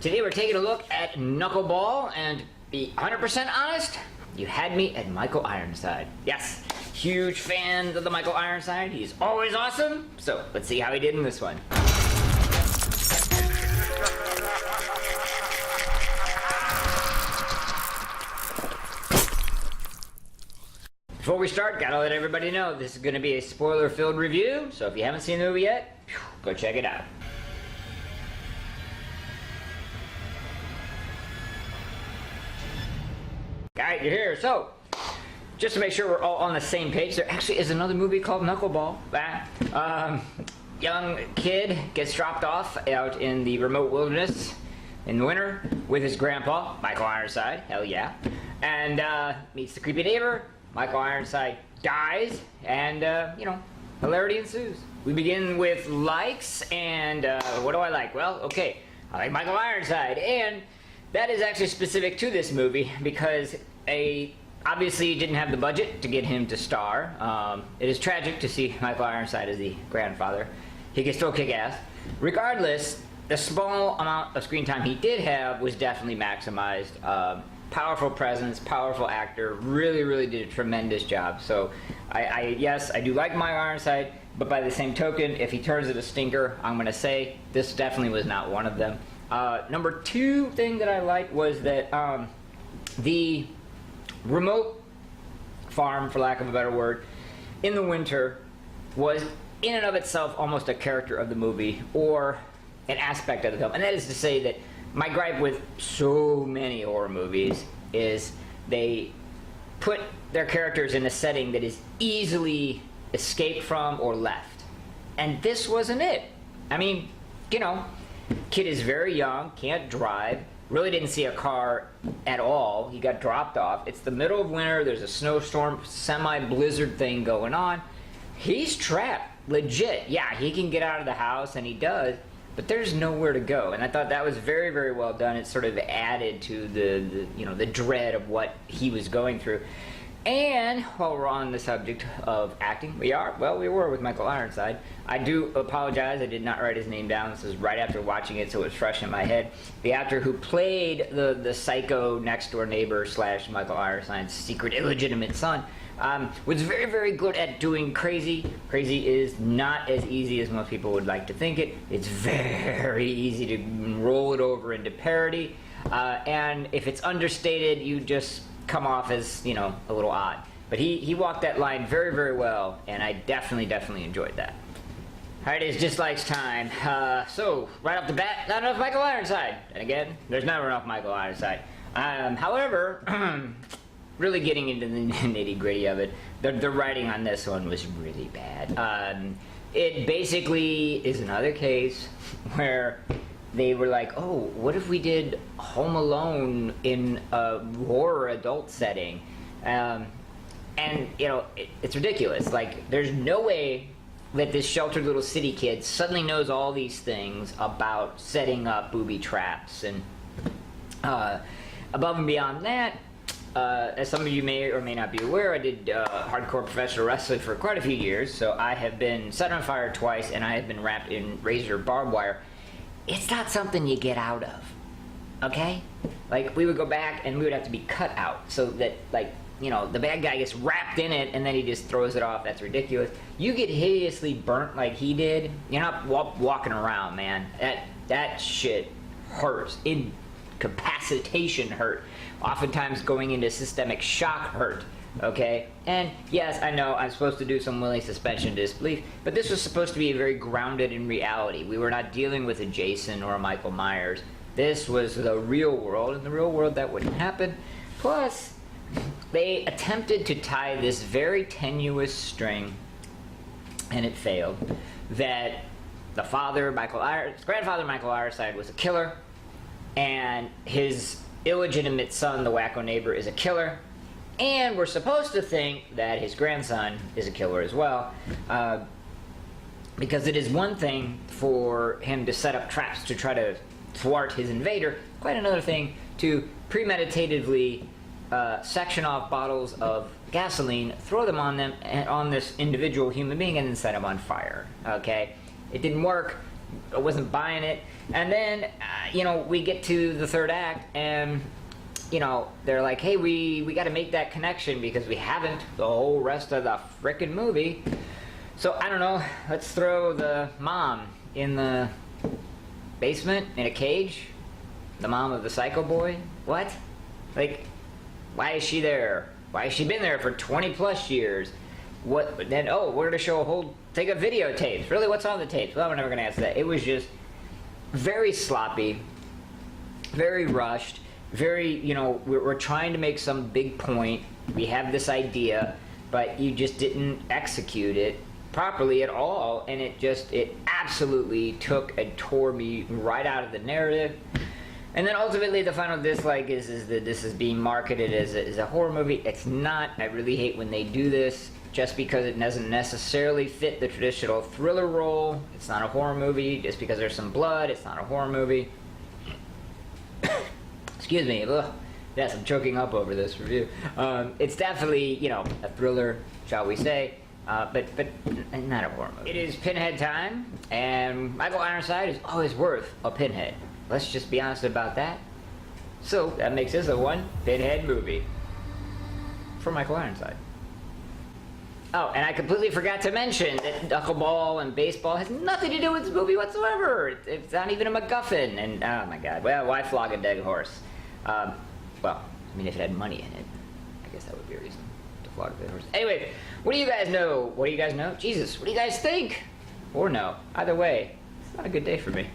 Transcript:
Today we're taking a look at Knuckleball, and be 100% honest, you had me at Michael Ironside. Yes, huge fan of the Michael Ironside. He's always awesome. So let's see how he did in this one. Before we start, gotta let everybody know this is gonna be a spoiler-filled review, so if you haven't seen the movie yet, go check it out. Alright, you're here. So, just to make sure we're all on the same page, there actually is another movie called Knuckleball. Young kid gets dropped off out in the remote wilderness in the winter with his grandpa, Michael Ironside, hell yeah, and meets the creepy neighbor. Michael Ironside dies, and, hilarity ensues. We begin with likes, and what do I like? Well, okay, I like Michael Ironside, and that is actually specific to this movie because obviously didn't have the budget to get him to star. It is tragic to see Michael Ironside as the grandfather. He can still kick ass. Regardless, the small amount of screen time he did have was definitely maximized. Powerful presence, powerful actor, really did a tremendous job. So yes, I do like Michael Ironside, but by the same token, if he turns it a stinker, I'm going to say this definitely was not one of them. Number two thing that I liked was that the remote farm, for lack of a better word, in the winter was in and of itself almost a character of the movie or an aspect of the film. And that is to say that my gripe with so many horror movies is they put their characters in a setting that is easily escaped from or left. And this wasn't it. I mean, kid is very young, can't drive, really didn't see a car at all. He got dropped off. It's the middle of winter, there's a snowstorm, semi-blizzard thing going on. He's trapped, legit. Yeah, he can get out of the house, and he does, but there's nowhere to go. And I thought that was very well done. It sort of added to the dread of what he was going through. And while we're on the subject of acting, we were with Michael Ironside. I do apologize, I did not write his name down. This was right after watching it, so it was fresh in my head. The actor who played the psycho next door neighbor / Michael Ironside's secret illegitimate son was very good at doing crazy. Crazy is not as easy as most people would like to think it. It's very easy to roll it over into parody, and if it's understated, you just come off as, a little odd. But he walked that line very well, and I definitely enjoyed that. Alright, it's dislikes time. So, right off the bat, not enough Michael Ironside. And again, there's never enough Michael Ironside. However, really getting into the nitty-gritty of it, the writing on this one was really bad. It basically is another case where they were like, oh, what if we did Home Alone in a horror adult setting? It's ridiculous. Like, there's no way that this sheltered little city kid suddenly knows all these things about setting up booby traps. And above and beyond that, as some of you may or may not be aware, I did hardcore professional wrestling for quite a few years, so I have been set on fire twice, and I have been wrapped in razor barbed wire. It's not something you get out of, okay? Like, we would go back and we would have to be cut out so that, the bad guy gets wrapped in it and then he just throws it off. That's ridiculous. You get hideously burnt like he did, you're not walking around, man. That shit hurts. Incapacitation hurt. Oftentimes going into systemic shock hurt. Okay? And yes, I know I'm supposed to do some willing suspension of disbelief, but this was supposed to be very grounded in reality. We were not dealing with a Jason or a Michael Myers. This was the real world. In the real world, that wouldn't happen. Plus, they attempted to tie this very tenuous string, and it failed, that the grandfather Michael Ironside was a killer, and his illegitimate son, the wacko neighbor, is a killer. And we're supposed to think that his grandson is a killer as well, because it is one thing for him to set up traps to try to thwart his invader, quite another thing to premeditatively section off bottles of gasoline, throw them on this individual human being, and then set him on fire. Okay? It didn't work. I wasn't buying it. And then, you know, we get to the third act, and you know, they're like, hey, we got to make that connection because we haven't the whole rest of the frickin' movie. So, I don't know, let's throw the mom in the basement in a cage. The mom of the psycho boy. What? Like, why is she there? Why has she been there for 20 plus years? What, then, oh, we're gonna show a whole thing of videotapes. Really, what's on the tapes? Well, we're never gonna answer that. It was just very sloppy, very rushed. Very, you know, we're trying to make some big point. We have this idea, but you just didn't execute it properly at all, and it absolutely took and tore me right out of the narrative. And then ultimately the final dislike is that this is being marketed as a horror movie. It's not. I really hate when they do this just because it doesn't necessarily fit the traditional thriller role. It's not a horror movie. Just because there's some blood, it's not a horror movie. Excuse me. Ugh. Yes, I'm choking up over this review. It's definitely, you know, a thriller, shall we say, but not a horror movie. It is Pinhead time, and Michael Ironside is always worth a Pinhead. Let's just be honest about that. So that makes this a one Pinhead movie for Michael Ironside. Oh, and I completely forgot to mention that knuckleball and baseball has nothing to do with this movie whatsoever. It's not even a MacGuffin, and oh my god, well, why flog a dead horse? Well, I mean, if it had money in it, I guess that would be a reason to flog a dead horse. Anyway, what do you guys know? What do you guys know? Jesus, what do you guys think? Or no. Either way, it's not a good day for me.